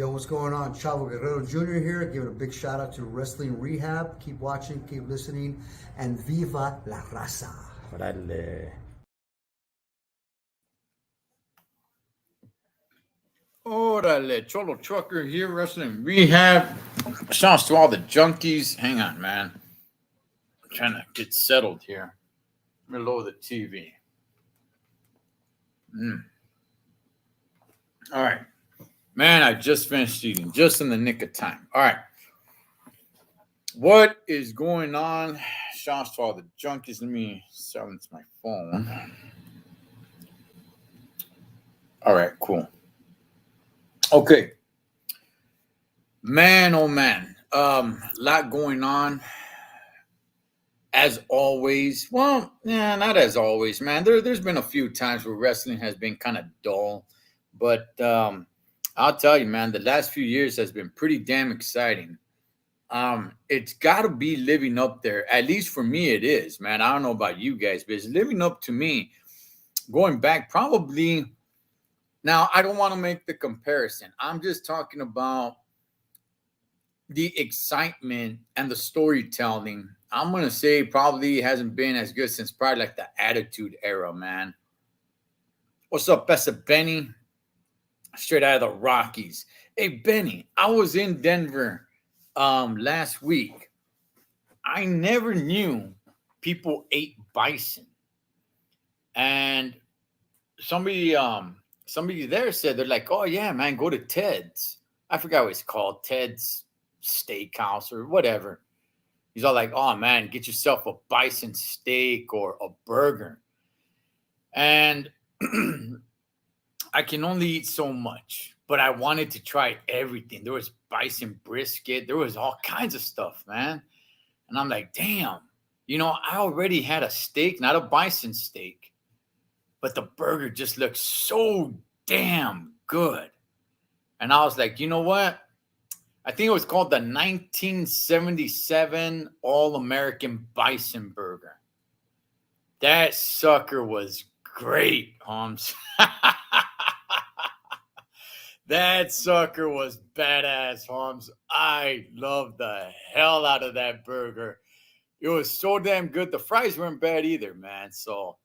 Yo, what's going on? Chavo Guerrero Jr. here, giving a big shout out to Wrestling Rehab. Keep watching, keep listening, and viva la raza. Órale. Órale, Cholo Trucker here, Wrestling Rehab. Shouts to all the junkies. Hang on, man. I'm trying to get settled here. Let me lower the TV. All right. Man, I just finished eating, just in the nick of time. All right. What is going on? Shouts to all the junkies. Let me silence my phone. All right, cool. Okay. Man, oh man. Lot going on. As always. Well, yeah, not as always, man. There's been a few times where wrestling has been kind of dull. But I'll tell you, man, the last few years has been pretty damn exciting. It's got to be living up there. At least for me, it is, man. I don't know about you guys, but it's living up to me. Going back probably. Now, I don't want to make the comparison. I'm just talking about the excitement and the storytelling. I'm going to say probably hasn't been as good since probably like the Attitude Era, man. What's up, Bessa Benny? Straight out of the Rockies. Hey, Benny, I was in Denver last week. I never knew people ate bison. And somebody there said, they're like, oh yeah, man, go to Ted's. I forgot what it's called, Ted's Steakhouse or whatever. He's all like, oh man, get yourself a bison steak or a burger. And I can only eat so much, but I wanted to try everything. There was bison brisket. There was all kinds of stuff, man. And I'm like, damn, I already had a steak, not a bison steak, but the burger just looked so damn good. And I was like, you know what? I think it was called the 1977 All-American Bison Burger. That sucker was great, Holmes. That sucker was badass, Holmes. I loved the hell out of that burger. It was so damn good. The fries weren't bad either, man. So,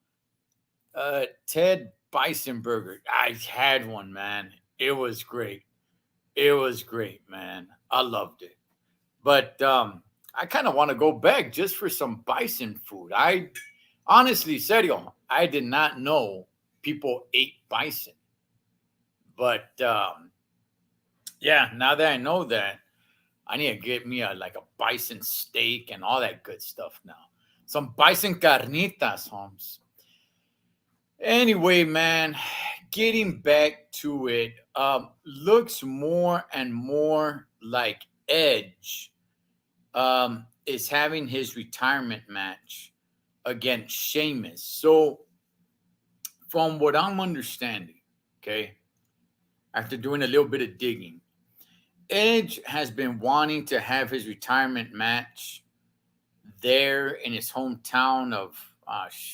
Ted Bison Burger. I had one, man. It was great. It was great, man. I loved it. But I kind of want to go back just for some bison food. I honestly, serio, I did not know people ate bison. But yeah, now that I know that, I need to get me a bison steak and all that good stuff now. Some bison carnitas, Holmes. Anyway, man, getting back to it, looks more and more like Edge is having his retirement match against Sheamus. So, from what I'm understanding, okay, after doing a little bit of digging, Edge has been wanting to have his retirement match there in his hometown of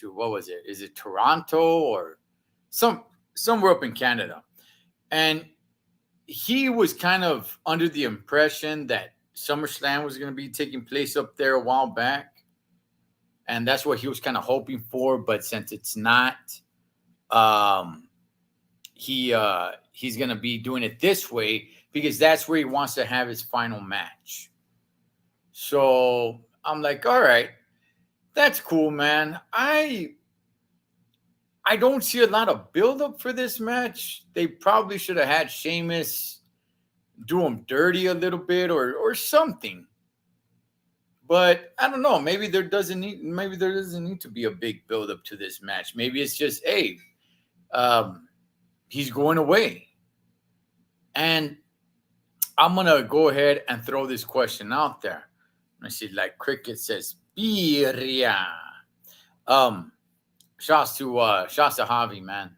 what was it? Is it Toronto or somewhere up in Canada? And he was kind of under the impression that SummerSlam was going to be taking place up there a while back, and that's what he was kind of hoping for. But since it's not, he's going to be doing it this way because that's where he wants to have his final match. So I'm like, all right, that's cool, man. I don't see a lot of buildup for this match. They probably should have had Sheamus do him dirty a little bit or something. But I don't know. Maybe there doesn't need to be a big buildup to this match. Maybe it's just, hey, he's going away. And I'm gonna go ahead and throw this question out there. Let me see, like Cricket says, Birria. Shouts to Javi, man.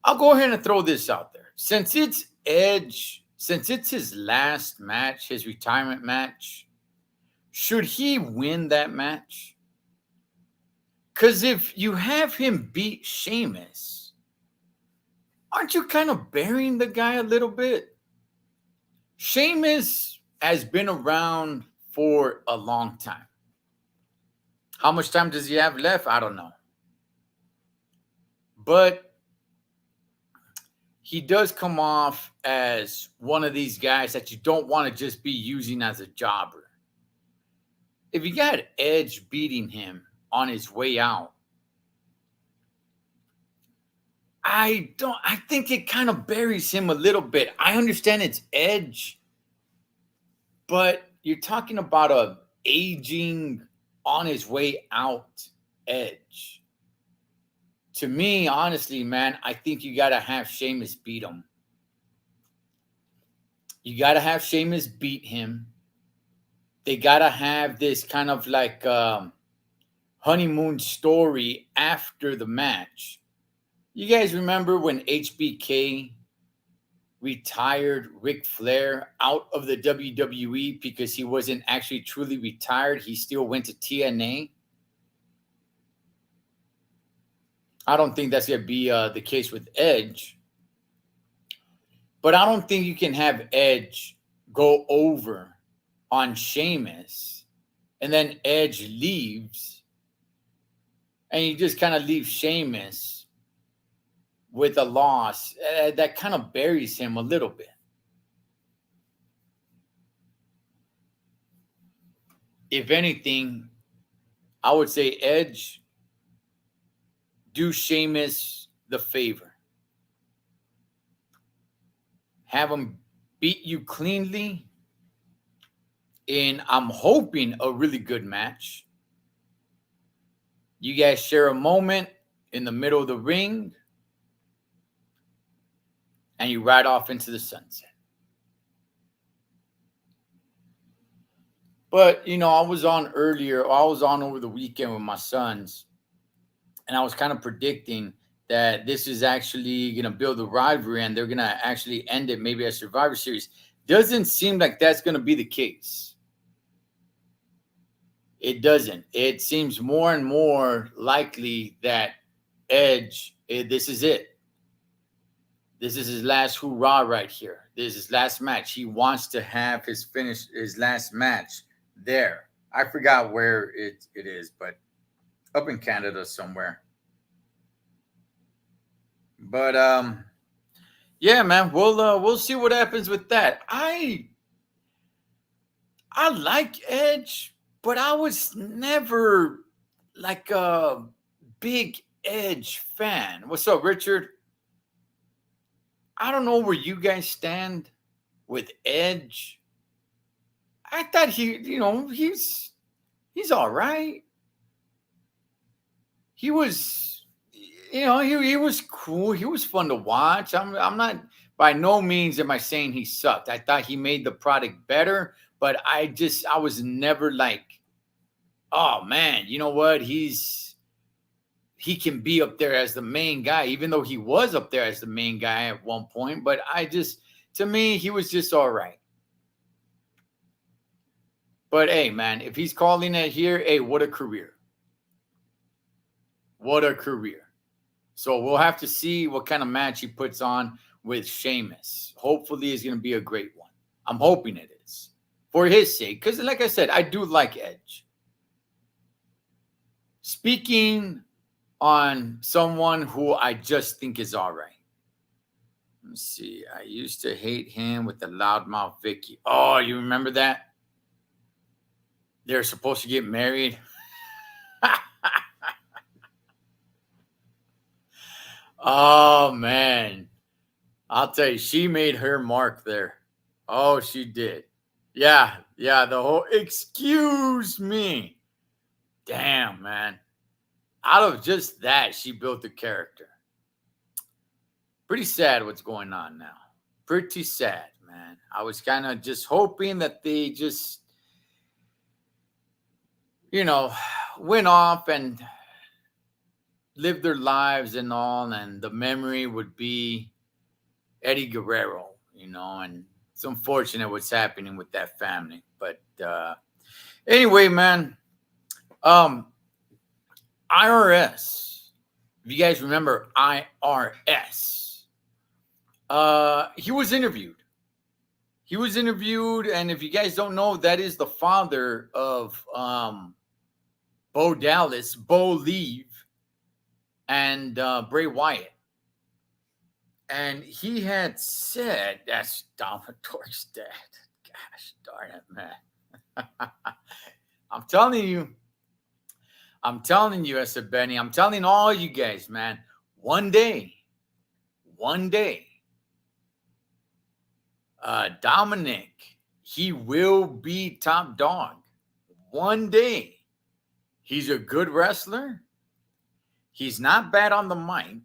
I'll go ahead and throw this out there. Since it's Edge, since it's his last match, his retirement match, should he win that match? Because if you have him beat Sheamus, aren't you kind of burying the guy a little bit? Sheamus has been around for a long time. How much time does he have left? I don't know. But he does come off as one of these guys that you don't want to just be using as a jobber. If you got Edge beating him on his way out, I think it kind of buries him a little bit. I understand it's Edge, but you're talking about a aging on his way out Edge. To me, honestly, man, I think you got to have Sheamus beat him. You got to have Sheamus beat him. They got to have this kind of like honeymoon story after the match. You guys remember when HBK retired Ric Flair out of the WWE because he wasn't actually truly retired? He still went to TNA. I don't think that's going to be the case with Edge. But I don't think you can have Edge go over on Sheamus and then Edge leaves and you just kind of leave Sheamus with a loss. That kind of buries him a little bit. If anything, I would say Edge, do Sheamus the favor. Have him beat you cleanly in, I'm hoping, a really good match. You guys share a moment in the middle of the ring and you ride off into the sunset. But, you know, I was on over the weekend with my sons, and I was kind of predicting that this is actually going to build a rivalry and they're going to actually end it maybe as Survivor Series. Doesn't seem like that's going to be the case. It doesn't. It seems more and more likely that Edge, this is it. This is his last hoorah right here. This is his last match. He wants to have his last match there. I forgot where it is, but up in Canada somewhere. But yeah, man, we'll see what happens with that. I like Edge, but I was never like a big Edge fan. What's up, Richard? I don't know where you guys stand with Edge. I thought he's all right. He was, he was cool. He was fun to watch. I'm not, by no means am I saying he sucked. I thought he made the product better, but I was never like, oh man, you know what? He can be up there as the main guy, even though he was up there as the main guy at one point. But to me, he was just all right. But hey, man, if he's calling it here, hey, what a career. What a career. So we'll have to see what kind of match he puts on with Sheamus. Hopefully it's going to be a great one. I'm hoping it is. For his sake. Because like I said, I do like Edge. Speaking on someone who I just think is all right. Let's see. I used to hate him with the loudmouth Vicky. Oh, you remember that? They're supposed to get married. Oh, man. I'll tell you, she made her mark there. Oh, she did. Yeah, the whole, excuse me. Damn, man. Out of just that, she built a character. Pretty sad what's going on now. Pretty sad, man. I was kind of just hoping that they just, went off and lived their lives and all, and the memory would be Eddie Guerrero, and it's unfortunate what's happening with that family. But anyway, man, IRS. If you guys remember IRS, he was interviewed. He was interviewed, and if you guys don't know, that is the father of Bo Dallas, Bo Leave, and Bray Wyatt. And he had said, that's Dominator's dad. Gosh darn it, man. I'm telling you, S.A. Benny, I'm telling all you guys, man, one day, Dominic, he will be top dog. One day. He's a good wrestler. He's not bad on the mic.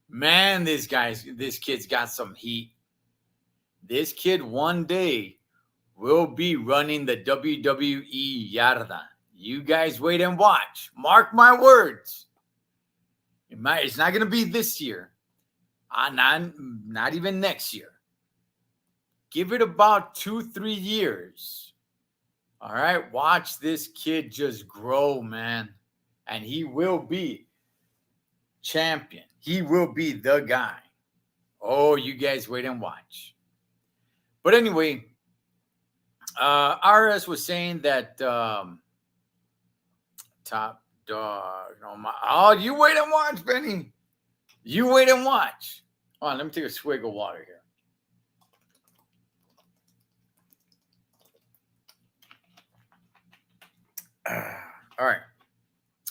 Man, this kid's got some heat. This kid one day will be running the WWE Yarda. You guys wait and watch. Mark my words. It's not going to be this year. Not even next year. Give it about 2-3 years. All right, watch this kid just grow, man. And he will be champion. He will be the guy. Oh, you guys wait and watch. But anyway, RS was saying that top dog. Oh, you wait and watch, Benny. You wait and watch. Hold on, let me take a swig of water here. All right.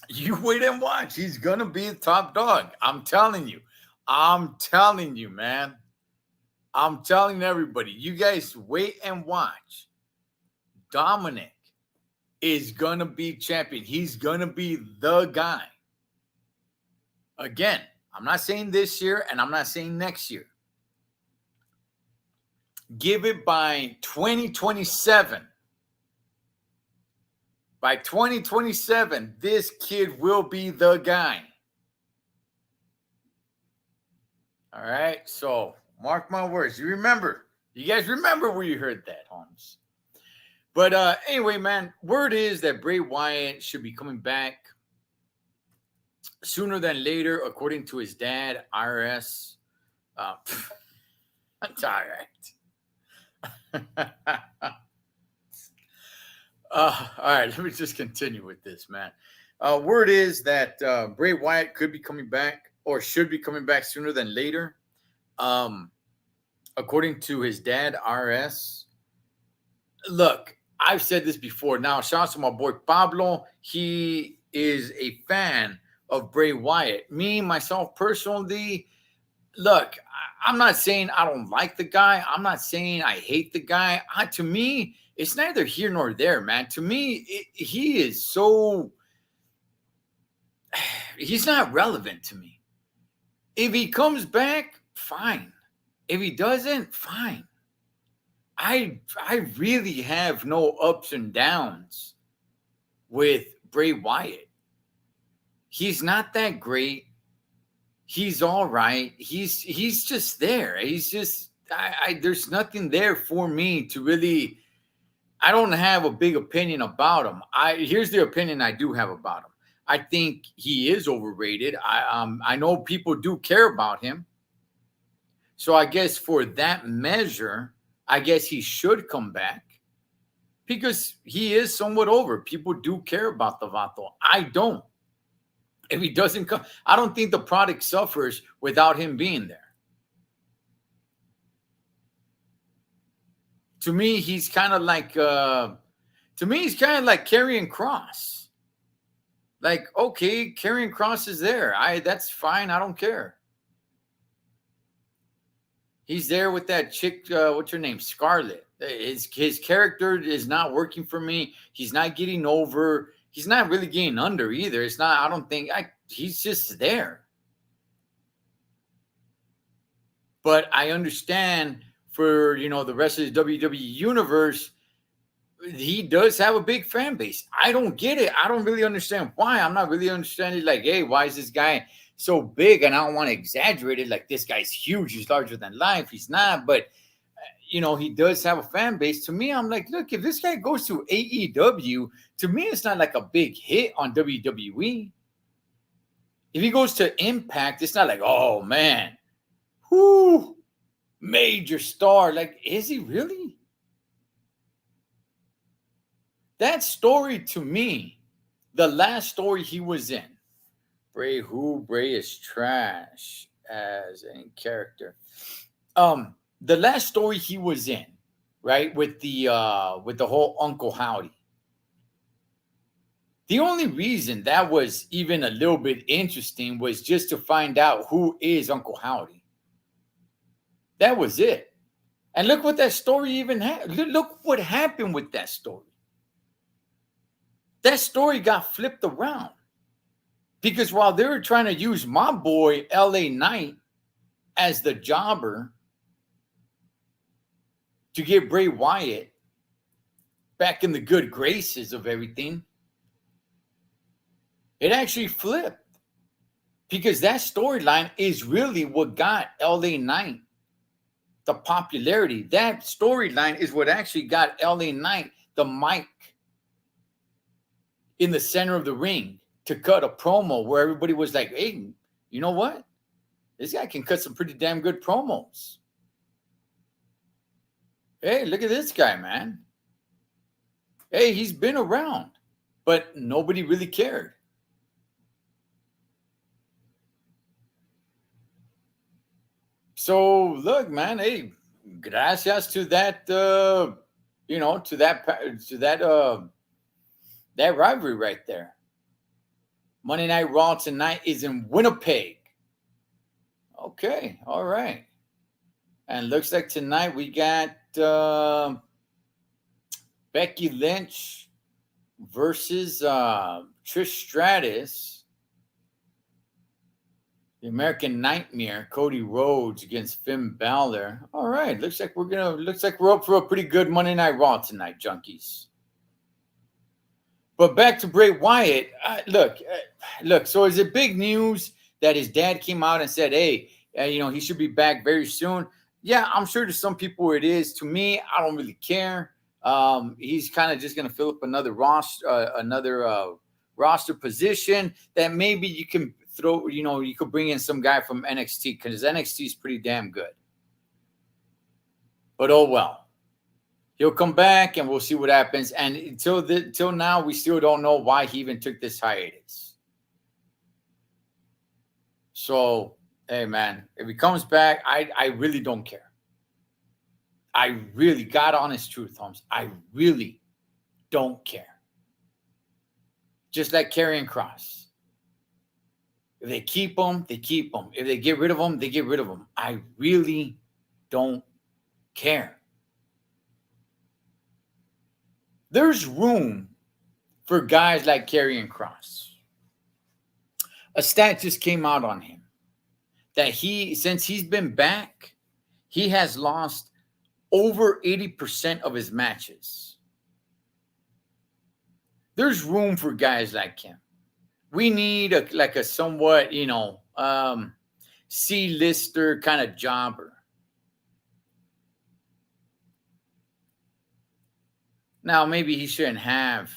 You wait and watch. He's going to be the top dog. I'm telling you. Man. I'm telling everybody. You guys wait and watch. Dominic is going to be champion. He's going to be the guy. Again, I'm not saying this year and I'm not saying next year. Give it by 2027. By 2027, this kid will be the guy. All right, so mark my words. You guys remember where you heard that, Holmes. But anyway, man, word is that Bray Wyatt should be coming back sooner than later, according to his dad, RS. That's all right. All right, let me just continue with this, man. Word is that Bray Wyatt could be coming back or should be coming back sooner than later. According to his dad, RS. Look, I've said this before. Now, shout out to my boy Pablo. He is a fan of Bray Wyatt. Me, myself, personally, look, I'm not saying I don't like the guy. I'm not saying I hate the guy. To me, it's neither here nor there, man. To me, he is so... He's not relevant to me. If he comes back, fine. If he doesn't, fine. I really have no ups and downs with Bray Wyatt. He's not that great. He's all right. He's just there. He's just... there's nothing there for me to really... I don't have a big opinion about him. Here's the opinion I do have about him. I think he is overrated. I know people do care about him. So I guess for that measure, I guess he should come back because he is somewhat over. People do care about the Vato. I don't. If he doesn't come, I don't think the product suffers without him being there. To me, he's kind of like Karrion Kross. Like, okay, Karrion Kross is there. That's fine. I don't care. He's there with that chick. What's her name? Scarlett. His character is not working for me. He's not getting over. He's not really getting under either. It's not. I don't think. He's just there. But I understand. For the rest of the WWE universe, he does have a big fan base. I don't get it. I don't really understand why. I'm not really understanding. Like, hey, why is this guy so big? And I don't want to exaggerate it. Like, this guy's huge. He's larger than life. He's not. But he does have a fan base. To me, I'm like, look, if this guy goes to AEW, to me, it's not like a big hit on WWE. If he goes to Impact, it's not like, oh man, whoo. major star. Like, is he really? That story to me, the last story he was in, Bray who? Bray is trash as a character. The last story he was in, right, with the whole Uncle Howdy. The only reason that was even a little bit interesting was just to find out who is Uncle Howdy. That was it. And look what that story even had. Look what happened with that story. That story got flipped around. Because while they were trying to use my boy LA Knight as the jobber to get Bray Wyatt back in the good graces of everything, it actually flipped. Because that storyline is really what got LA Knight the popularity. That storyline is what actually got LA Knight the mic in the center of the ring to cut a promo where everybody was like, hey, you know what? This guy can cut some pretty damn good promos. Hey, look at this guy, man. Hey, he's been around, but nobody really cared. So look, man, hey, gracias to that, to that rivalry right there. Monday Night Raw tonight is in Winnipeg. Okay, all right. And looks like tonight we got Becky Lynch versus Trish Stratus. The American Nightmare, Cody Rhodes against Finn Balor. All right, looks like we're up for a pretty good Monday Night Raw tonight, junkies. But back to Bray Wyatt. Look. So is it big news that his dad came out and said, "Hey, he should be back very soon"? Yeah, I'm sure to some people it is. To me, I don't really care. He's kind of just going to fill up another roster position that maybe you can throw. You could bring in some guy from NXT because NXT is pretty damn good. But oh well. He'll come back and we'll see what happens. And until now, we still don't know why he even took this hiatus. So, hey, man, if he comes back, I really don't care. I really, God honest truth, Holmes, I really don't care. Just like Karrion Kross. If they keep him, they keep him. If they get rid of him, they get rid of him. I really don't care. There's room for guys like Karrion Kross. A stat just came out on him that since he's been back, he has lost over 80% of his matches. There's room for guys like him. We need a somewhat, C-lister kind of jobber. Now, maybe he shouldn't have,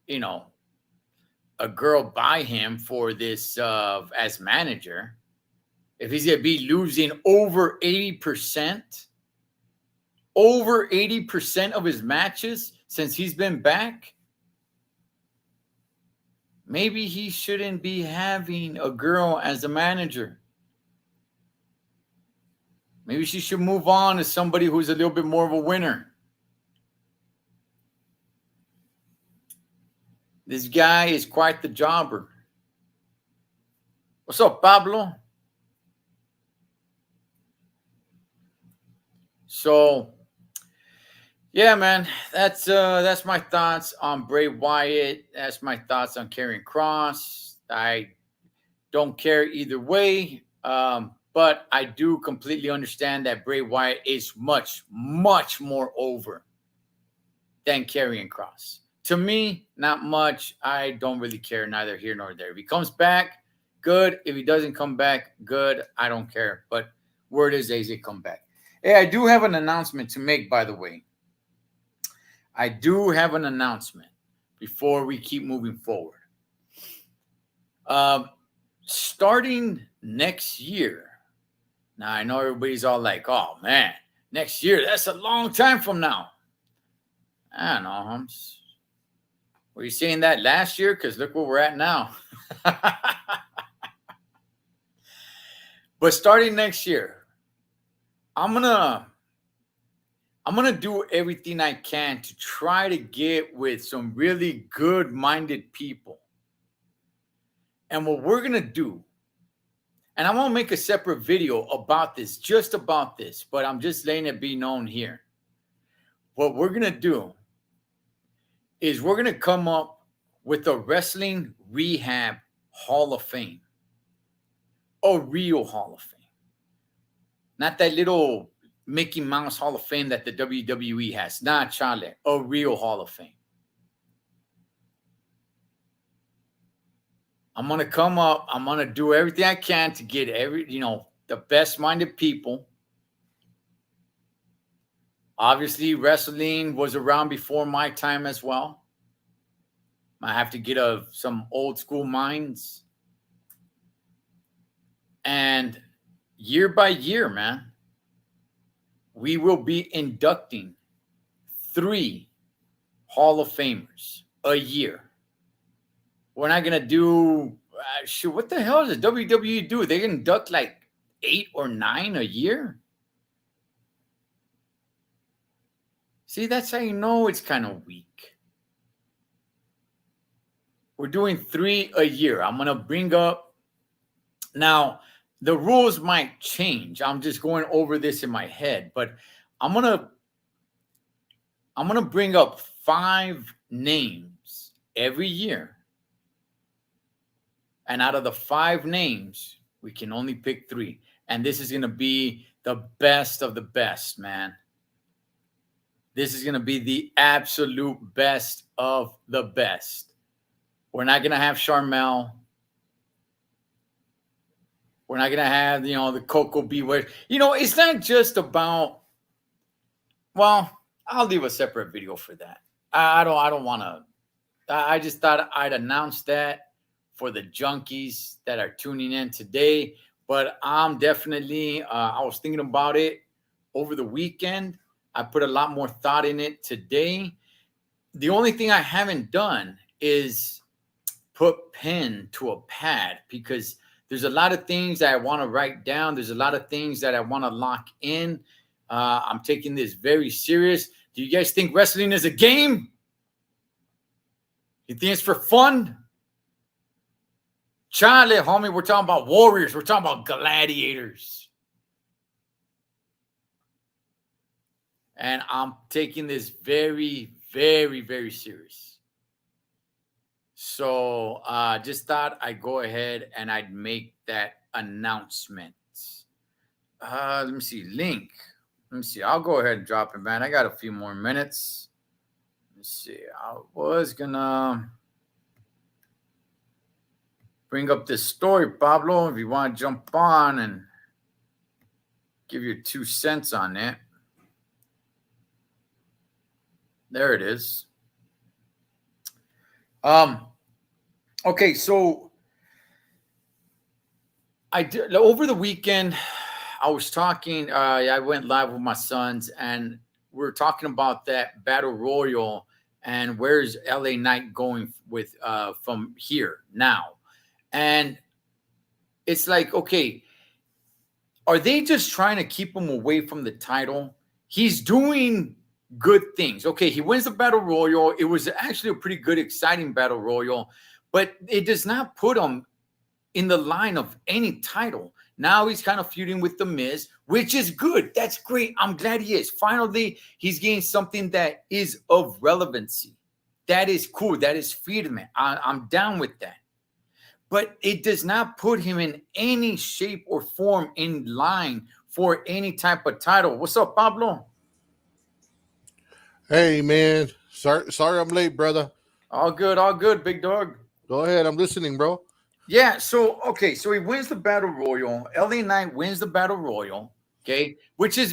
a girl by him for this as manager. If he's going to be losing over 80% of his matches since he's been back, maybe he shouldn't be having a girl as a manager. Maybe she should move on to somebody who's a little bit more of a winner. This guy is quite the jobber. What's up, Pablo? So, yeah, man, that's my thoughts on Bray Wyatt. That's my thoughts on Karrion Kross. I don't care either way, but I do completely understand that Bray Wyatt is much, much more over than Karrion Kross. To me, not much. I don't really care, neither here nor there. If he comes back, good. If he doesn't come back, good. I don't care. But word is AJ come back. Hey, I do have an announcement to make, by the way. I do have an announcement before we keep moving forward. Starting next year, Now, I know everybody's all like, oh, man, next year, that's a long time from now. I don't know, Holmes. Were you saying that last year? Because look where we're at now. But starting next year, I'm gonna do everything I can to try to get with some really good-minded people. And what we're gonna do, and I won't make a separate video about this, just about this, but I'm just letting it be known here. What we're gonna do is we're gonna come up with a Wrestling Rehab Hall of Fame. A real Hall of Fame. Not that little Mickey Mouse Hall of Fame that the WWE has. Nah, Charlie. A real Hall of Fame. I'm going to come up. I'm going to do everything I can to get the best-minded people. Obviously, wrestling was around before my time as well. I have to get some old-school minds. And year by year, man, we will be inducting 3 Hall of Famers a year. We're not going to do, what the hell does WWE do? They induct like 8 or 9 a year? See, that's how you know it's kind of weak. We're doing 3 a year. I'm going to bring up, now, the rules might change. I'm just going over this in my head, but I'm gonna bring up 5 names every year. And out of the 5 names, we can only pick 3. And this is gonna be the best of the best, man. This is gonna be the absolute best of the best. We're not gonna have Sharmell. We're not going to have, the Coco Beware. It's not just about, well, I'll leave a separate video for that. I don't want to, I just thought I'd announce that for the junkies that are tuning in today. But I'm definitely, I was thinking about it over the weekend. I put a lot more thought in it today. The only thing I haven't done is put pen to a pad, because there's a lot of things that I want to write down. There's a lot of things that I want to lock in. I'm taking this very serious. Do you guys think wrestling is a game? You think it's for fun? Charlie, homie, we're talking about warriors. We're talking about gladiators. And I'm taking this very, very, very serious. So just thought I'd go ahead and I'd make that announcement. Let me see. Link. Let me see. I'll go ahead and drop it, man. I got a few more minutes. Let me see. I was going to bring up this story, Pablo, if you want to jump on and give your 2 cents on it. There it is. Okay, so I did over the weekend. I was talking. I went live with my sons, and we were talking about that battle royal and where's LA Knight going with from here now. And it's like, okay, are they just trying to keep him away from the title? He's doing good things. Okay, he wins the battle royal. It was actually a pretty good, exciting battle royal. But it does not put him in the line of any title. Now he's kind of feuding with The Miz, which is good. That's great. I'm glad he is. Finally, he's getting something that is of relevancy. That is cool. That is freedom. I'm down with that. But it does not put him in any shape or form in line for any type of title. What's up, Pablo? Hey, man. Sorry I'm late, brother. All good, big dog. Go ahead. I'm listening, bro. Yeah, so he wins the battle royal. LA Knight wins the battle royal, okay, which is,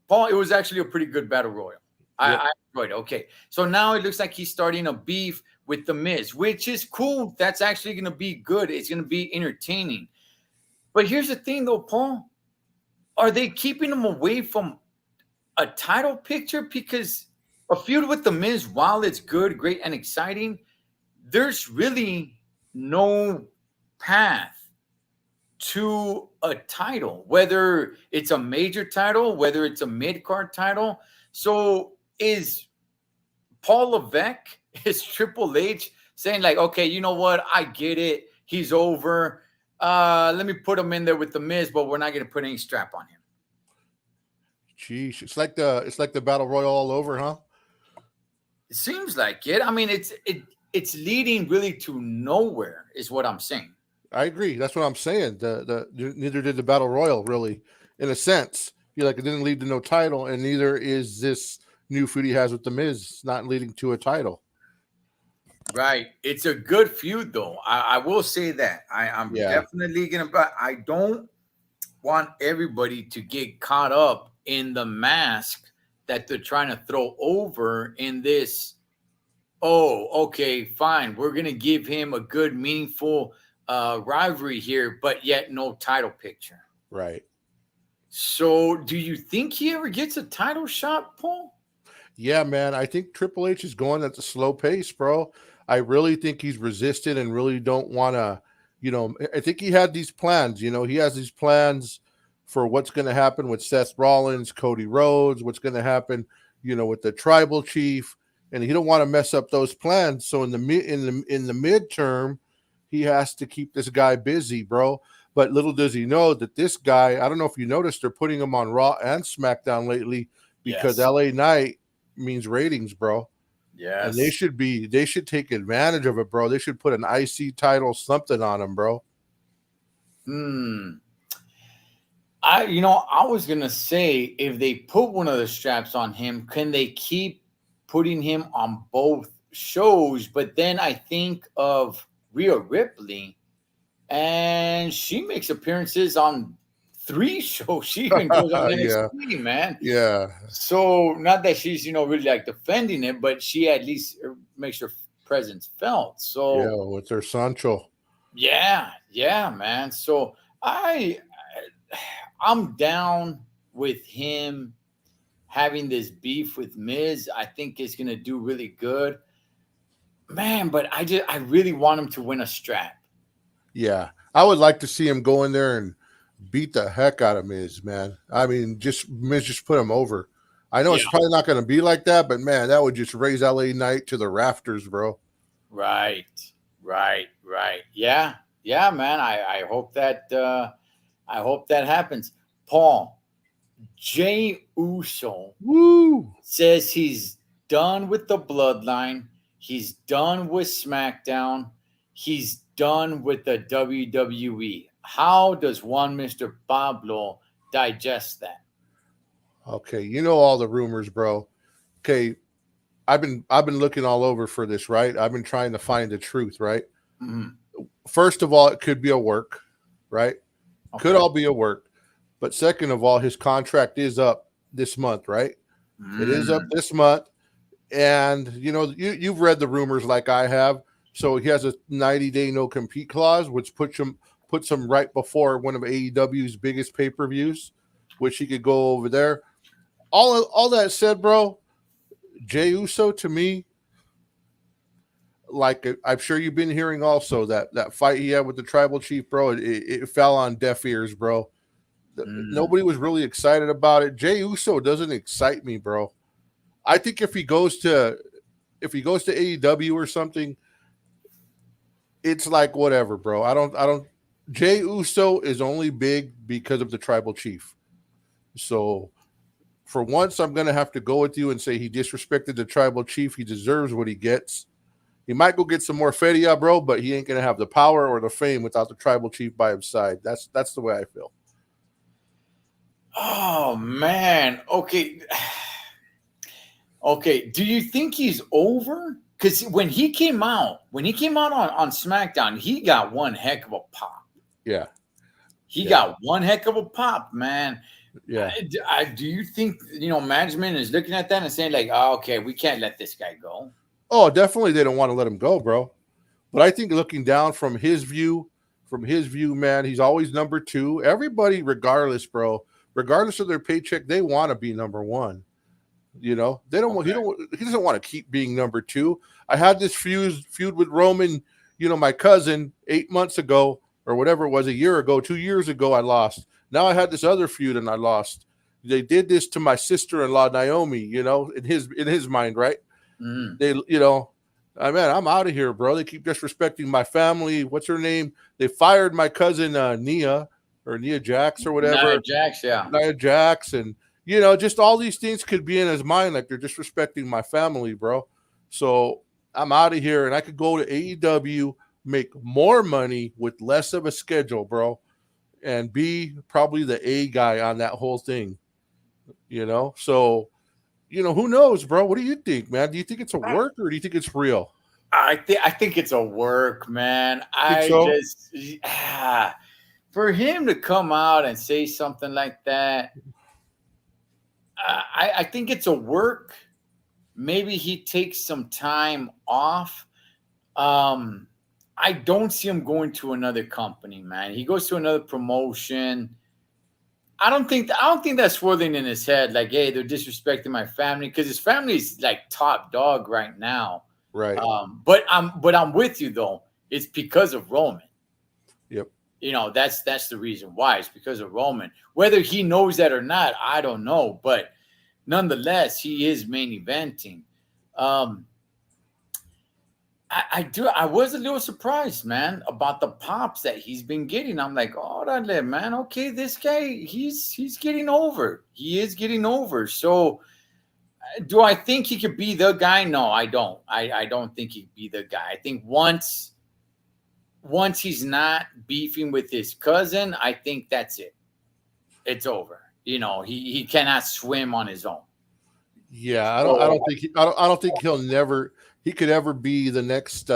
Paul, it was actually a pretty good battle royal. Yep. I enjoyed it. Okay, so now it looks like he's starting a beef with The Miz, which is cool. That's actually going to be good. It's going to be entertaining. But here's the thing, though, Paul. are they keeping him away from a title picture? Because a feud with the Miz, while it's good, great, and exciting, there's really no path to a title, whether it's a major title, whether it's a mid-card title. So is Paul Levesque, is Triple H saying like, okay, you know what? I get it. He's over. Let me put him in there with the Miz, but we're not going to put any strap on him. Jeez, it's like the battle royal all over, huh? It seems like it. I mean, it's leading really to nowhere, is what I'm saying. I agree. That's what I'm saying. Neither did the battle royal, really, in a sense. Feel like it didn't lead to no title, and neither is this new feud he has with the Miz. It's not leading to a title. Right. It's a good feud, though. I will say that. I'm definitely gonna. But I don't want everybody to get caught up in the mask that they're trying to throw over in this. Oh, okay, fine. We're gonna give him a good, meaningful rivalry here, but yet no title picture. Right. So, do you think he ever gets a title shot, Paul? Yeah, man. I think Triple H is going at the slow pace, bro. I really think he's resisted and really don't want to, I think he had these plans. He has these plans for what's going to happen with Seth Rollins, Cody Rhodes, what's going to happen, with the tribal chief, and he don't want to mess up those plans. So in the midterm, he has to keep this guy busy, bro. But little does he know that this guy, I don't know if you noticed, they're putting him on Raw and SmackDown lately because LA Knight means ratings, bro. Yes. And they should take advantage of it, bro. They should put an IC title, something on him, bro. I was gonna say, if they put one of the straps on him, can they keep putting him on both shows? But then I think of Rhea Ripley, and she makes appearances on 3 shows. She even goes on NXT, man. Yeah. So not that she's really like defending it, but she at least makes her presence felt. So yeah, with her Sancho. Yeah, man. So I'm down with him having this beef with Miz. I think it's gonna do really good, man. But I really want him to win a strap. Yeah, I would like to see him go in there and beat the heck out of Miz, man. I mean, Miz just put him over. I know it's probably not going to be like that, but man, that would just raise LA Knight to the rafters, bro. Right. Yeah, man. I hope that happens. Paul, Jey Uso says he's done with the bloodline. He's done with SmackDown. He's done with the WWE. How does one Mr. Pablo digest that? Okay, all the rumors, bro. Okay, I've been looking all over for this, right? I've been trying to find the truth, right? Mm-hmm. First of all, it could be a work, right? Okay. Could all be a work. But second of all, his contract is up this month, right? It is up this month. And, you've read the rumors like I have. So he has a 90-day no-compete clause, which puts him right before one of AEW's biggest pay-per-views, which he could go over there. All that said, bro, Jey Uso, to me, like I'm sure you've been hearing also, that fight he had with the tribal chief, bro, it fell on deaf ears, bro. Nobody was really excited about it. Jey Uso doesn't excite me, bro. I think if he goes to AEW or something, it's like whatever, bro. I don't. Jey Uso is only big because of the tribal chief. So for once, I'm going to have to go with you and say he disrespected the tribal chief. He deserves what he gets. He might go get some more feria, bro, but he ain't going to have the power or the fame without the tribal chief by his side. That's the way I feel. Oh, man. Okay. Do you think he's over? Because when he came out on SmackDown, he got one heck of a pop. Yeah. He got one heck of a pop, man. Yeah. Do you think, management is looking at that and saying like, oh, okay, we can't let this guy go? Oh, definitely they don't want to let him go, bro. But I think looking down from his view, man, he's always number 2. Everybody, regardless, bro, regardless of their paycheck, they want to be number one. You know, they don't. Okay. He doesn't want to keep being number two. I had this feud with Roman. You know, my cousin 8 months ago or whatever it was, a year ago, 2 years ago, I lost. Now I had this other feud and I lost. They did this to my sister-in-law Naomi. You know, in his mind, right? Mhm. They, you know, I'm out of here, bro. They keep disrespecting my family. What's her name? They fired my cousin Nia Jax or whatever. Nia Jax, yeah. Nia Jax, and you know, just all these things could be in his mind, like they're disrespecting my family, bro. So I'm out of here, and I could go to AEW, make more money with less of a schedule, bro, and be probably the A guy on that whole thing. You know, so you know, who knows, bro? What do you think, man? Do you think it's a work or do you think it's real? I think it's a work, man. For him to come out and say something like that, I think it's a work. Maybe he takes some time off. I don't see him going to another company, man. He goes to another promotion. I don't think that's swirling in his head, like, hey, they're disrespecting my family, because his family's like top dog right now. Right. But I'm with you though. It's because of Roman. Yep. You know, that's the reason why. It's because of Roman. Whether he knows that or not, I don't know. But nonetheless, he is main eventing. I was a little surprised, man, about the pops that he's been getting. I'm like, oh, man, okay, this guy, he's getting over. He is getting over. So do I think he could be the guy? No, I don't. I don't think he'd be the guy. I think once he's not beefing with his cousin, I think that's it. It's over. You know, he cannot swim on his own. Yeah, I don't think he could ever be the next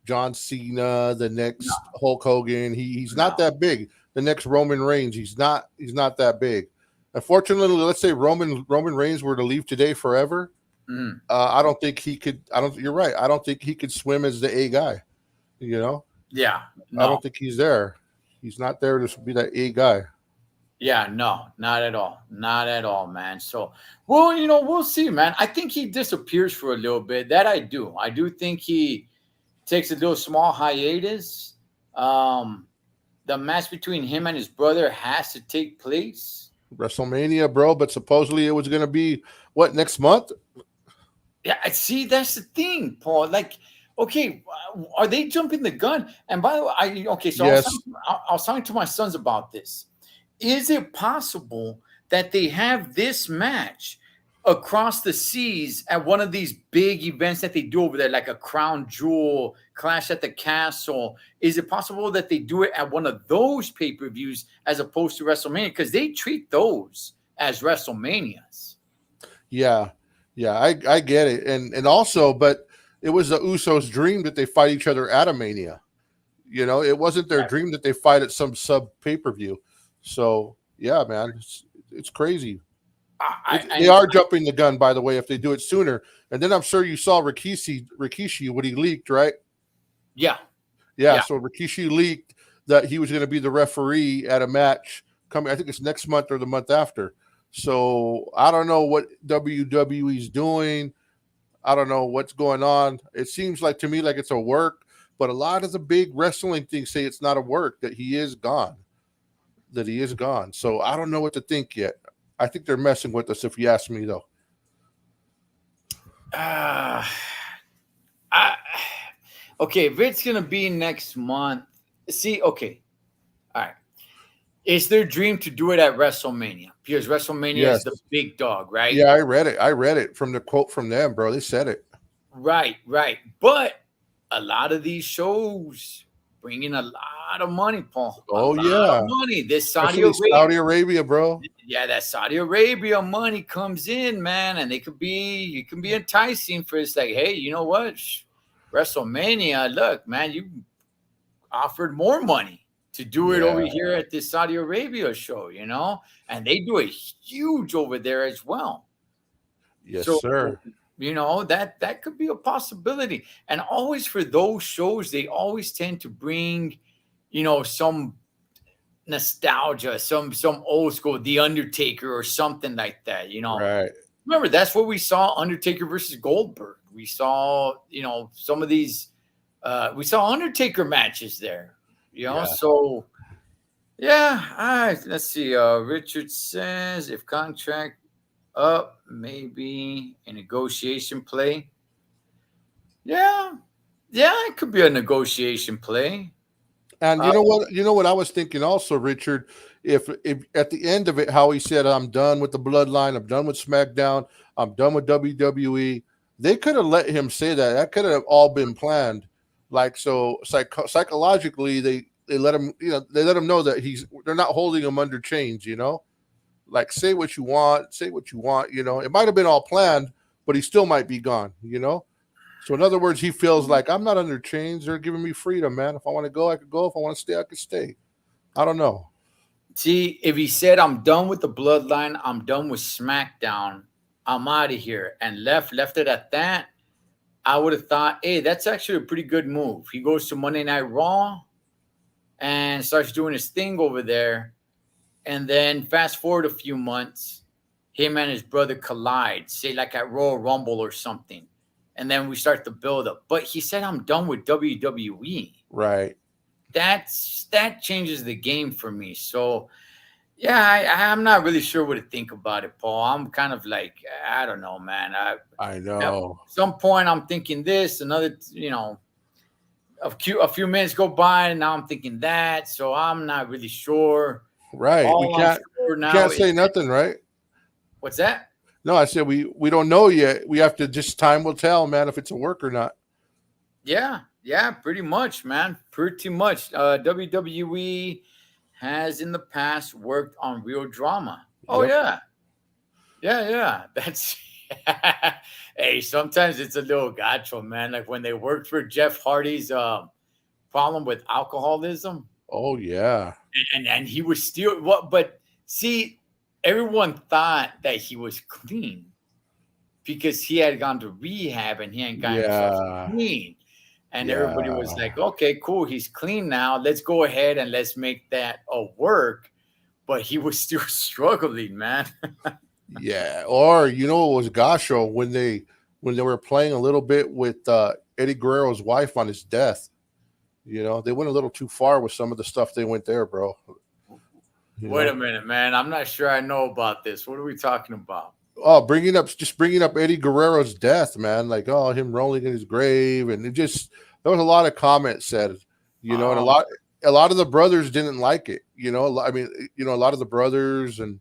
John Cena, the next Hulk Hogan. He's not that big. The next Roman Reigns, he's not that big. Unfortunately, let's say Roman Reigns were to leave today forever. I don't think he could. You're right. I don't think he could swim as the A guy. You know. Yeah. No. I don't think he's there. He's not there to be that A guy. Yeah, no, not at all. Not at all, man. So, well, you know, we'll see, man. I think he disappears for a little bit. That I do. I do think he takes a little small hiatus. The match between him and his brother has to take place. WrestleMania, bro, but supposedly it was going to be what, next month? Yeah, see, that's the thing, Paul. Like, okay, are they jumping the gun? And by the way, so yes. I was talking to my sons about this. Is it possible that they have this match across the seas at one of these big events that they do over there, like a Crown Jewel, Clash at the Castle? Is it possible that they do it at one of those pay-per-views as opposed to WrestleMania? Because they treat those as WrestleManias. Yeah, I get it. And also, but it was the Usos' dream that they fight each other at a Mania. You know, it wasn't their dream that they fight at some sub pay-per-view. So, yeah, man, it's crazy. They are jumping the gun, by the way, if they do it sooner. And then I'm sure you saw Rikishi when he leaked, right? Yeah. So Rikishi leaked that he was going to be the referee at a match coming, I think it's next month or the month after. So I don't know what WWE's doing. I don't know what's going on. It seems like to me like it's a work, but a lot of the big wrestling things say it's not a work, that he is gone. So I don't know what to think yet. I think they're messing with us, if you ask me, though. Okay, if it's going to be next month, see, okay. All right. It's their dream to do it at WrestleMania because WrestleMania is the big dog, right? Yeah, I read it from the quote from them, bro. They said it. Right. But a lot of these shows bring in a lot of money, Paul. Oh, yeah. Money. This Saudi Arabia, bro. Yeah, that Saudi Arabia money comes in, man, and it can be enticing for it's like, hey, you know what? WrestleMania, look, man, you offered more money to do it over here at this Saudi Arabia show, you know? And they do it huge over there as well. Yes, sir. You know, that could be a possibility. And always for those shows, they always tend to bring, you know, some nostalgia, some old school, The Undertaker or something like that. Right. Remember, that's what we saw, Undertaker versus Goldberg. We saw, some of these. We saw Undertaker matches there. Yeah. So yeah. All right. Let's see. Richard says if contract up, maybe a negotiation play. Yeah. Yeah, it could be a negotiation play. And you know what? You know what I was thinking also, Richard. If at the end of it, how he said, "I'm done with the Bloodline. I'm done with SmackDown. I'm done with WWE." They could have let him say that. That could have all been planned. Like so, psychologically, they let him. They let him know that they're not holding him under chains. Like say what you want. Say what you want. It might have been all planned, but he still might be gone. So in other words, he feels like I'm not under chains. They're giving me freedom, man. If I want to go, I could go. If I want to stay, I could stay. I don't know. See, if he said, I'm done with the Bloodline, I'm done with SmackDown, I'm out of here, and left it at that, I would have thought, hey, that's actually a pretty good move. He goes to Monday Night Raw and starts doing his thing over there. And then fast forward a few months, him and his brother collide, say like at Royal Rumble or something. And then we start the build up. But he said, I'm done with WWE. Right. That changes the game for me. So, yeah, I'm not really sure what to think about it, Paul. I'm kind of like, I don't know, man. I know. At some point, I'm thinking this. Another, a few minutes go by, and now I'm thinking that. So I'm not really sure. Right. All We can't say nothing, right? What's that? No, I said we don't know yet. We have to time will tell, man, if it's a work or not. Yeah, pretty much, man. Pretty much. WWE has in the past worked on real drama. Oh, Yep. yeah. That's hey, sometimes it's a little gacho, man. Like when they worked for Jeff Hardy's problem with alcoholism. Oh, yeah. And he was still what, but see, everyone thought that he was clean because he had gone to rehab and he hadn't gotten himself clean. And everybody was like, okay, cool. He's clean now. Let's go ahead and let's make that a work. But he was still struggling, man. Yeah. Or, it was Gasho when they were playing a little bit with Eddie Guerrero's wife on his death. They went a little too far with some of the stuff they went there, bro. Wait a minute, man. I'm not sure I know about this. What are we talking about? Oh, bringing up Eddie Guerrero's death, man. Like, him rolling in his grave, and there was a lot of comments said, and a lot of the brothers didn't like it. A lot of the brothers and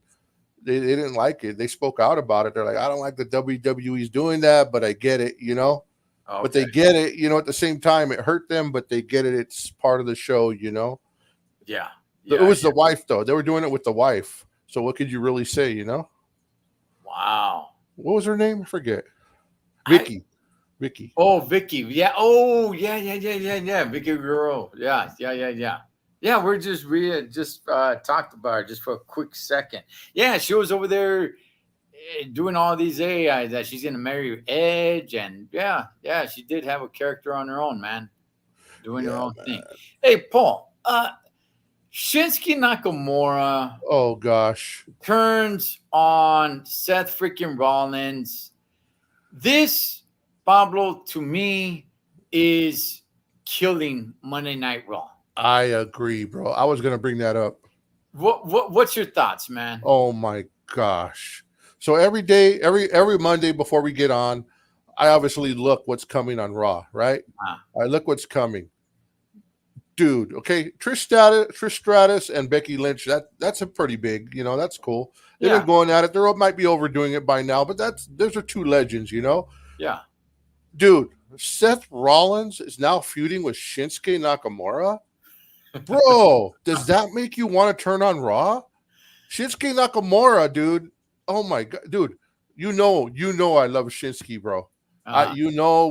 they didn't like it. They spoke out about it. They're like, I don't like the WWE's doing that, but I get it. Okay. But they get it. At the same time, it hurt them, but they get it. It's part of the show. Yeah. It was the wife, though. They were doing it with the wife. So what could you really say, Wow. What was her name? I forget. Vicky. Oh, Vicky. Yeah. Oh, yeah. Vicky Guerrero. Yeah. Yeah, we're just talked about her just for a quick second. Yeah, she was over there doing all these AI that she's going to marry Edge. And yeah, she did have a character on her own, man. Doing her own thing. Hey, Paul, Shinsuke Nakamura. Oh gosh. Turns on Seth freaking Rollins. This, Pablo, to me, is killing Monday Night Raw. I agree, bro. I was gonna bring that up. What's your thoughts, man? Oh my gosh. So every day, every Monday before we get on, I obviously look what's coming on Raw, right? I look what's coming. Dude, okay, Trish Stratus and Becky Lynch, that's a pretty big, that's cool. They've been going at it. They might be overdoing it by now, but those are two legends, Yeah. Dude, Seth Rollins is now feuding with Shinsuke Nakamura. Bro, does that make you want to turn on Raw? Shinsuke Nakamura, dude. Oh my god, dude. I love Shinsuke, bro.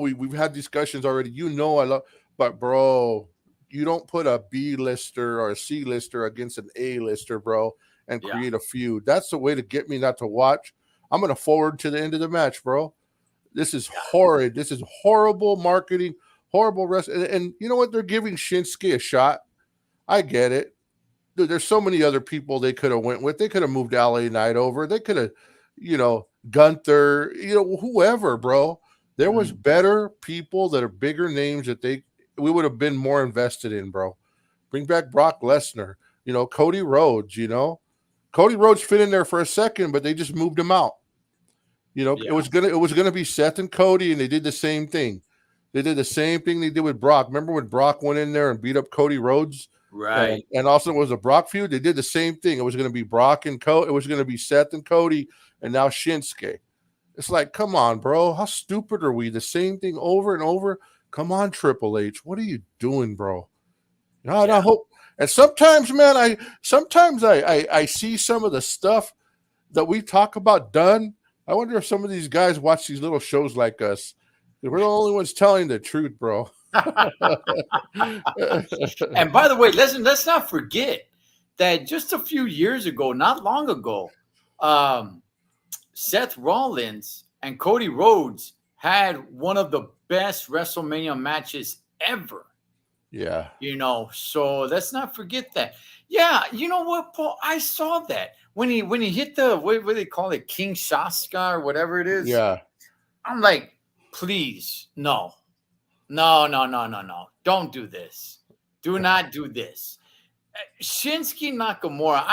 We've had discussions already. I love, but bro, you don't put a B-lister or a C-lister against an A-lister, bro, and create a feud. That's the way to get me not to watch. I'm going to forward to the end of the match, bro. This is horrid. This is horrible marketing, horrible wrestling. And you know what? They're giving Shinsuke a shot. I get it. dude, there's so many other people they could have went with. They could have moved LA Knight over. They could have, Gunther, whoever, bro. There was better people that are bigger names that we would have been more invested in, bro. Bring back Brock Lesnar, Cody Rhodes, Cody Rhodes fit in there for a second, but they just moved him out. It was gonna be Seth and Cody, and they did the same thing. They did the same thing they did with Brock. Remember when Brock went in there and beat up Cody Rhodes? Right. And also it was a Brock feud. They did the same thing. It was going to be Brock and Cody. It was going to be Seth and Cody, and now Shinsuke. It's like, come on, bro. How stupid are we? The same thing over and over. Come on, Triple H. What are you doing, bro? And I hope. And sometimes, man, I see some of the stuff that we talk about done. I wonder if some of these guys watch these little shows like us. We're the only ones telling the truth, bro. And by the way, let's not forget that just a few years ago, not long ago, Seth Rollins and Cody Rhodes had one of the best WrestleMania matches ever. Yeah. So let's not forget that. Yeah, you know what, Paul? I saw that when he hit the what do they call it, King Shaska or whatever it is. Yeah. I'm like, please, no. Don't do this. Do not do this. Shinsuke Nakamura,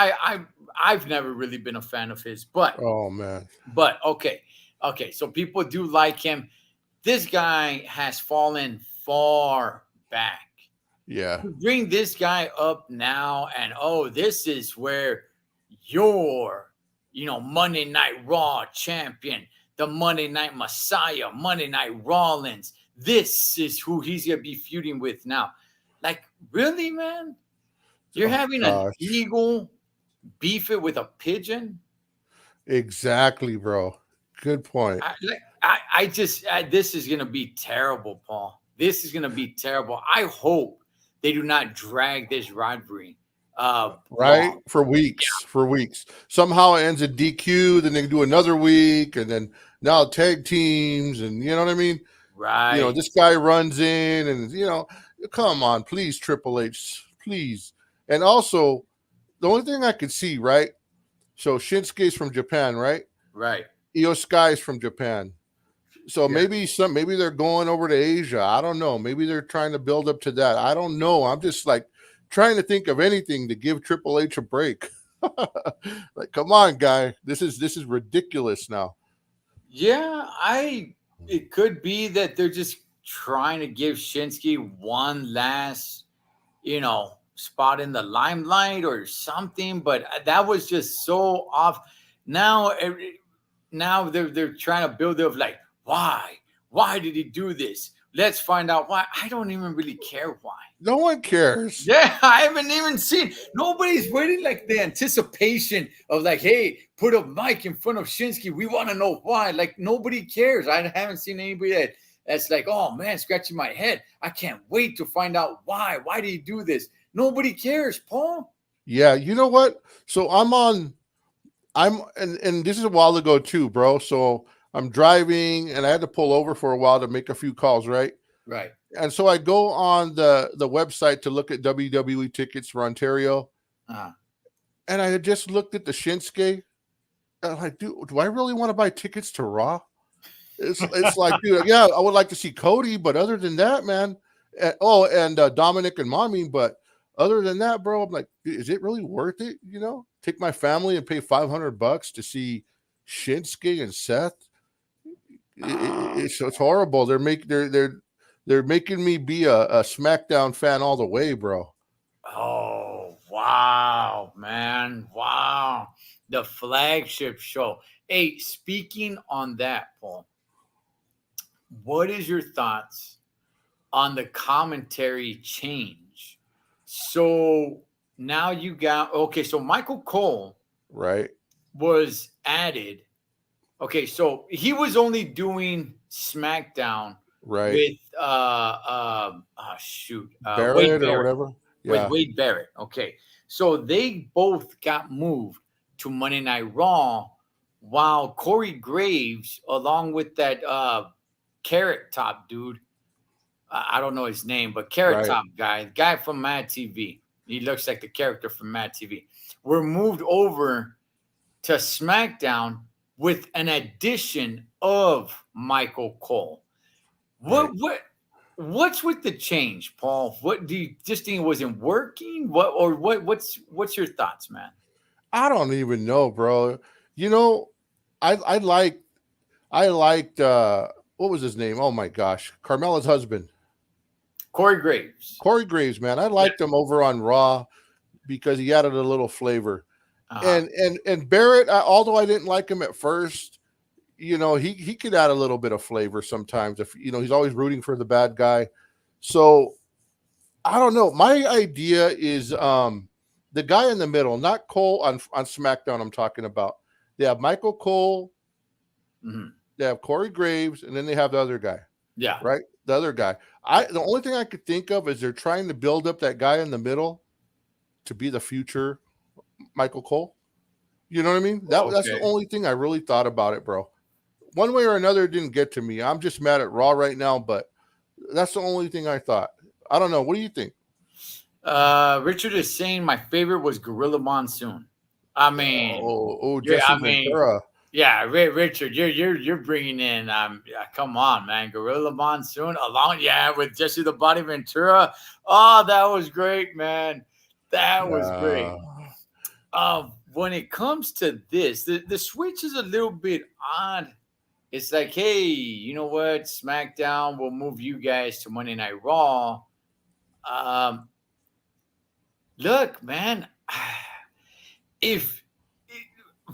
I've never really been a fan of his, but oh man. But okay. So people do like him. This guy has fallen far back. Yeah. Bring this guy up now, and this is where your, Monday Night Raw champion, the Monday Night Messiah, Monday Night Rollins. This is who he's gonna be feuding with now. Like, really, man? You're having an eagle beef it with a pigeon? Exactly, bro. Good point. This is gonna be terrible, Paul. This is gonna be terrible. I hope they do not drag this rivalry. Right? For weeks. Somehow it ends in DQ, then they do another week, and then now tag teams, and you know what I mean? Right. This guy runs in, and come on, please, Triple H, please. And also, the only thing I could see, right? So Shinsuke's from Japan, right? Right. Io Sky's from Japan. So maybe they're going over to Asia. I don't know. Maybe they're trying to build up to that. I don't know. I'm just like trying to think of anything to give Triple H a break. Like, come on, guy. This is ridiculous now. Yeah, it could be that they're just trying to give Shinsuke one last, spot in the limelight or something, but that was just so off. Now they're trying to build up like, why did he do this? Let's find out why. I don't even really care why. No one cares. Yeah, I haven't even seen. Nobody's waiting like the anticipation of like, hey, put a mic in front of Shinsuke. We want to know why. Like, nobody cares. I haven't seen anybody that's like, oh man, scratching my head. I can't wait to find out why. Why did he do this? Nobody cares, Paul. Yeah, you know what? So and this is a while ago too, bro. So I'm driving and I had to pull over for a while to make a few calls, right? Right. And so I go on the website to look at WWE tickets for Ontario. Uh-huh. And I had just looked at the Shinsuke. And I'm like, dude, do I really want to buy tickets to Raw? It's like, dude, yeah, I would like to see Cody, but other than that, man. And Dominic and Mommy, but other than that, bro, I'm like, is it really worth it? Take my family and pay $500 to see Shinsuke and Seth. It's horrible. They're making me be a SmackDown fan all the way, bro. Oh, wow, man. Wow. The flagship show. Hey, speaking on that, Paul, what is your thoughts on the commentary change? So now you got, so Michael Cole, right, was added. Okay, so he was only doing SmackDown, right, with Barrett Wade Barrett, or whatever. Yeah. With Wade Barrett. Okay, so they both got moved to Monday Night Raw, while Corey Graves, along with that Carrot Top dude, I don't know his name, but Carrot Top guy from Mad TV, He looks like the character from Mad TV. We're moved over to SmackDown with an addition of Michael Cole. What's with the change, Paul? What do you just think it wasn't working? What's your thoughts, man? I don't even know, bro. You know, I liked what was his name? Oh my gosh, Carmella's husband, Corey Graves. Corey Graves, man. I liked him over on Raw because he added a little flavor. And Barrett, although I didn't like him at first, you know, he could add a little bit of flavor sometimes. If you know, he's always rooting for the bad guy. So I don't know. My idea is the guy in the middle, not Cole on SmackDown. I'm talking about. They have Michael Cole. Mm-hmm. They have Corey Graves, and then they have the other guy. Yeah, right. The other guy. The only thing I could think of is they're trying to build up that guy in the middle to be the future Michael Cole. You know what I mean? That's the only thing I really thought about it, bro. One way or another, it didn't get to me. I'm just mad at Raw right now, but that's the only thing I thought. I don't know. What do you think? Richard is saying my favorite was Gorilla Monsoon. I mean, Jesse Ventura. Yeah, Richard, you're bringing in. Come on, man, Gorilla Monsoon along, with Jesse the Body Ventura. Oh, that was great, man. That was great. When it comes to this, the switch is a little bit odd. It's like, hey, you know what? SmackDown will move you guys to Monday Night Raw. Look, man,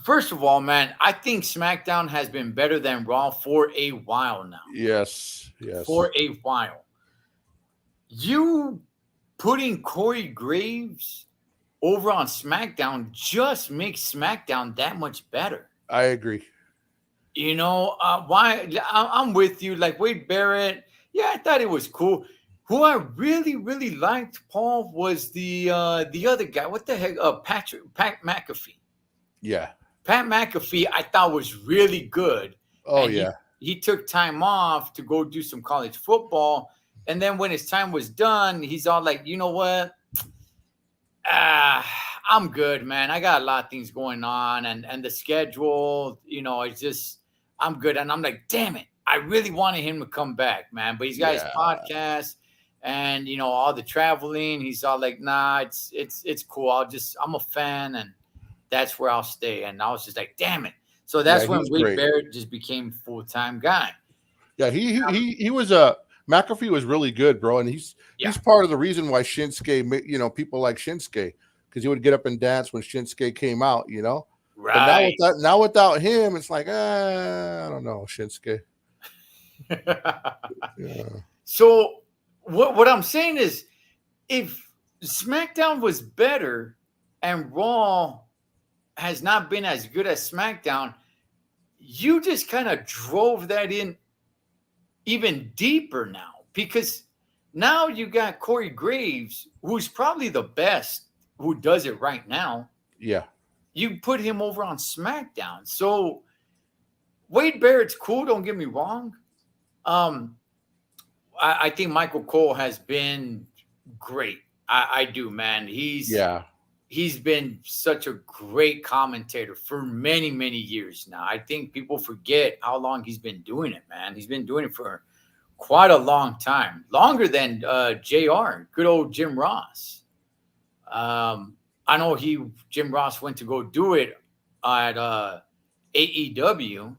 first of all, man, I think SmackDown has been better than Raw for a while now. Yes. For a while. You putting Corey Graves over on SmackDown just makes SmackDown that much better. I agree. You know, why? I'm with you. Like Wade Barrett, I thought it was cool. Who I really, really liked, Paul, was the other guy. What the heck? Pat McAfee. Yeah. Pat McAfee, I thought was really good. Oh, and yeah. He took time off to go do some college football. And then when his time was done, he's all like, you know what? I'm good, man. I got a lot of things going on. And the schedule, you know, it's just, I'm good. And I'm like, damn it. I really wanted him to come back, man. But he's got his podcast and, you know, all the traveling. He's all like, nah, it's cool. I'm a fan. And that's where I'll stay. And I was just like, damn it. So that's when Wade Barrett just became full-time guy. Yeah, he was McAfee was really good, bro. And he's part of the reason why Shinsuke, you know, people like Shinsuke, because he would get up and dance when Shinsuke came out, you know? Right. But now without him, it's like, I don't know, Shinsuke. Yeah. So what I'm saying is, if SmackDown was better and Raw has not been as good as SmackDown, you just kind of drove that in even deeper now, because now you got Corey Graves, who's probably the best who does it right now. Yeah. You put him over on SmackDown. So Wade Barrett's cool, don't get me wrong. I think Michael Cole has been great. I do, man. He's been such a great commentator for many, many years now. I think people forget how long he's been doing it, man. He's been doing it for quite a long time, longer than JR, good old Jim Ross. I know Jim Ross went to go do it at AEW,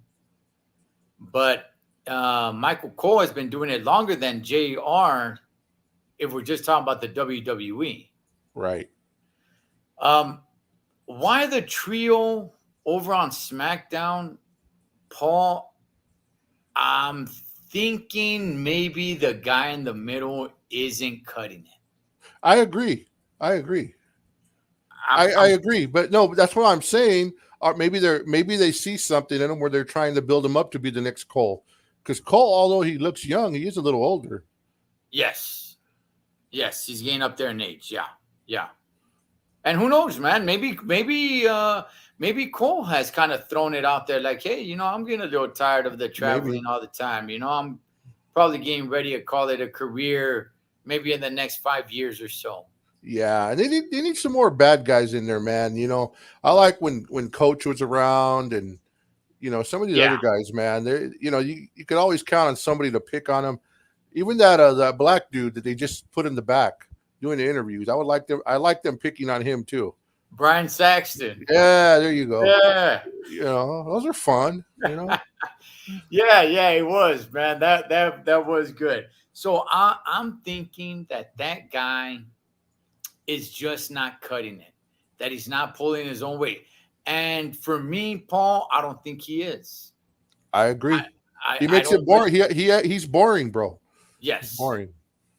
but Michael Cole has been doing it longer than JR if we're just talking about the WWE. Right. Why the trio over on SmackDown, Paul? I'm thinking maybe the guy in the middle isn't cutting it. I agree. I agree. But no, that's what I'm saying. Or maybe they see something in him where they're trying to build him up to be the next Cole. Because Cole, although he looks young, he is a little older. Yes, he's getting up there in age. Yeah. And who knows, man? Maybe Cole has kind of thrown it out there like, hey, you know, I'm getting a little tired of the traveling all the time. You know, I'm probably getting ready to call it a career maybe in the next 5 years or so. Yeah, and they need some more bad guys in there, man. You know, I like when Coach was around, and you know some of these Yeah. other guys, man. They, you know, you could always count on somebody to pick on them. Even that black dude that they just put in the back doing the interviews, I would like them. I like them picking on him too. Brian Saxton. Yeah, there you go. Yeah. You know, those are fun. You know, Yeah, it was, man. That was good. So I'm thinking that guy is just not cutting it. That he's not pulling his own weight. And for me, Paul, I don't think he is. I agree. He I makes it don't. boring. He's boring, bro. He's Yes. boring.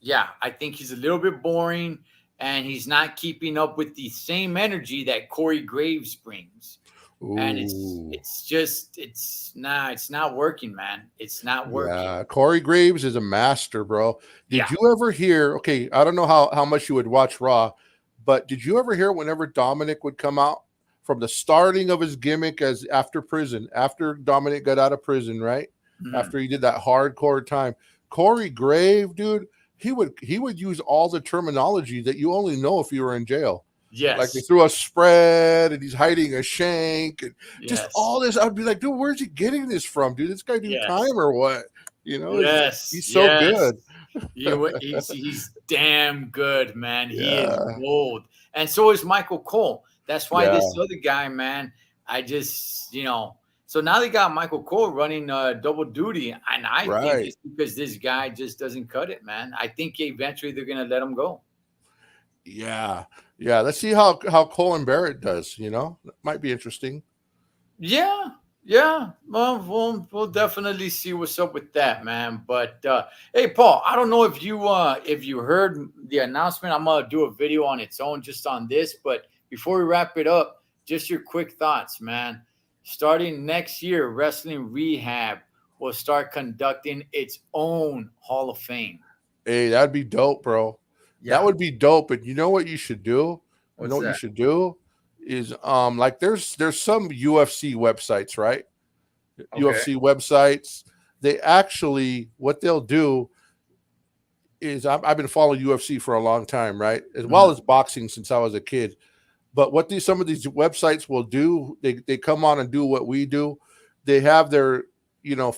Yeah, I think he's a little bit boring, and he's not keeping up with the same energy that Corey Graves brings. And Ooh. it's not working, man. It's not working. Yeah, Corey Graves is a master, bro. Did Yeah. you ever hear? Okay, I don't know how much you would watch Raw, but did you ever hear whenever Dominic would come out from the starting of his gimmick as after Dominic got out of prison, right? Mhm. After he did that hardcore time, Corey Grave, dude, he would use all the terminology that you only know if you were in jail. Yes. Like they threw a spread and he's hiding a shank and just Yes. all this. I'd be like, dude, where's he getting this from, dude? This guy do Yes. time or what? You know, Yes. he's so good. He's damn good, man. He is Yeah. gold. And so is Michael Cole. That's why Yeah. this other guy, man, I just, so now they got Michael Cole running double duty. And I Right. think it's because this guy just doesn't cut it, man. I think eventually they're going to let him go. Yeah. Yeah. Let's see how Colin Barrett does, you know? That might be interesting. Yeah. Well, we'll definitely see what's up with that, man. But hey, Paul, I don't know if you heard the announcement. I'm gonna do a video on its own just on this. But before we wrap it up, just your quick thoughts, man. Starting next year, Wrestling Rehab will start conducting its own Hall of Fame. Hey, that'd be dope, bro. That would be dope. And you know what you should do? What's you that? should do is like there's some UFC websites, right? UFC websites. They actually what they'll do is I've been following UFC for a long time, right? As well as boxing since I was a kid. But what some of these websites will do, they come on and do what we do. They have their,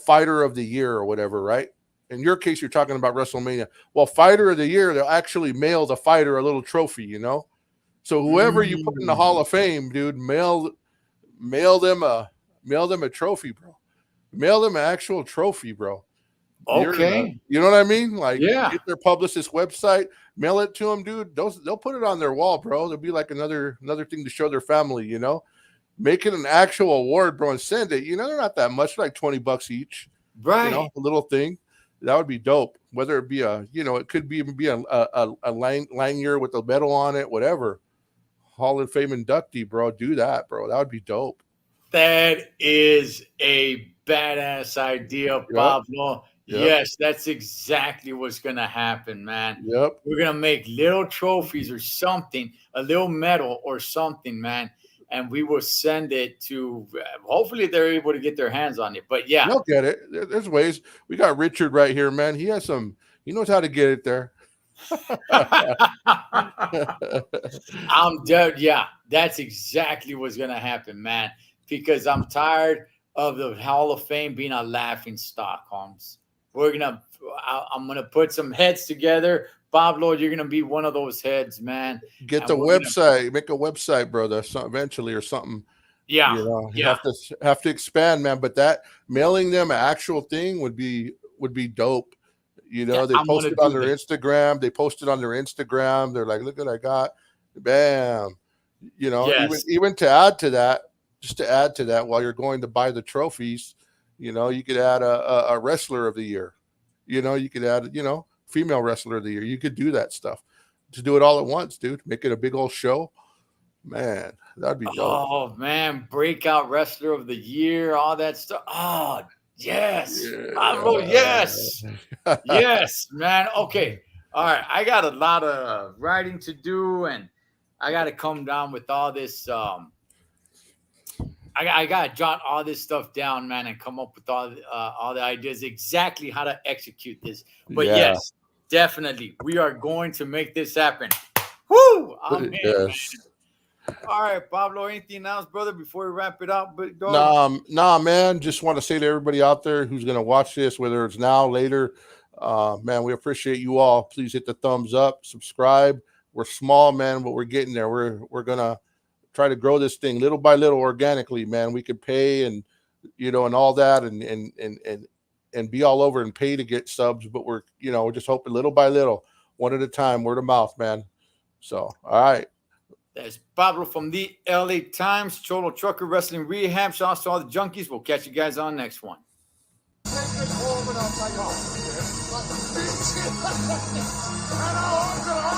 fighter of the year or whatever, right? In your case, you're talking about WrestleMania. Well, fighter of the year, they'll actually mail the fighter a little trophy, So whoever you put in the Hall of Fame, dude, mail them a trophy, bro. Mail them an actual trophy, bro. Okay. You know what I mean? Like, Yeah. get their publicist website, mail it to them, dude. They'll put it on their wall, bro. There'll be like another thing to show their family, Make it an actual award, bro, and send it. They're not that much, like $20 each. Right. A little thing. That would be dope. Whether it be it could be even be a lanyard with a medal on it, whatever. Hall of Fame inductee, bro. Do that, bro. That would be dope. That is a badass idea, Pablo. Yep. Yes, that's exactly what's going to happen, man. Yep. We're going to make little trophies or something, a little medal or something, man. And we will send it to, hopefully they're able to get their hands on it. But yeah. They'll get it. There's ways. We got Richard right here, man. He knows how to get it there. I'm dead. Yeah, that's exactly what's going to happen, man. Because I'm tired of the Hall of Fame being a laughing stock, Holmes. I'm going to put some heads together. Pablo, you're going to be one of those heads, man. Get the website. Make a website, brother, eventually or something. Yeah. You have to expand, man. But that mailing them an actual thing would be dope. They post it on their Instagram. They post it on their Instagram. They're like, look what I got. Bam. Even to add to that, while you're going to buy the trophies, you could add a wrestler of the year. You could add, female wrestler of the year. You could do that stuff. Just do it all at once, dude. Make it a big old show. Man, that'd be dope. Oh, man. Breakout wrestler of the year, all that stuff. Oh, yes. Pablo, yes. Yes, man. Okay. All right. I got a lot of writing to do, and I got to come down with all this. I got to jot all this stuff down, man, and come up with all the ideas, exactly how to execute this. But yes, definitely, we are going to make this happen. Woo! I'm in, Yes. man. All right, Pablo, anything else, brother, before we wrap it up? But Nah, man. Just want to say to everybody out there who's gonna watch this, whether it's now, later, man, we appreciate you all. Please hit the thumbs up, subscribe. We're small, man, but we're getting there. We're gonna try to grow this thing little by little, organically, man. We could pay and and all that, and be all over and pay to get subs, but we're just hoping little by little, one at a time, word of mouth, man. So, all right. There's Pablo from the LA Times, Cholo Trucker Wrestling Rehab. Shout out to all the junkies. We'll catch you guys on the next one. And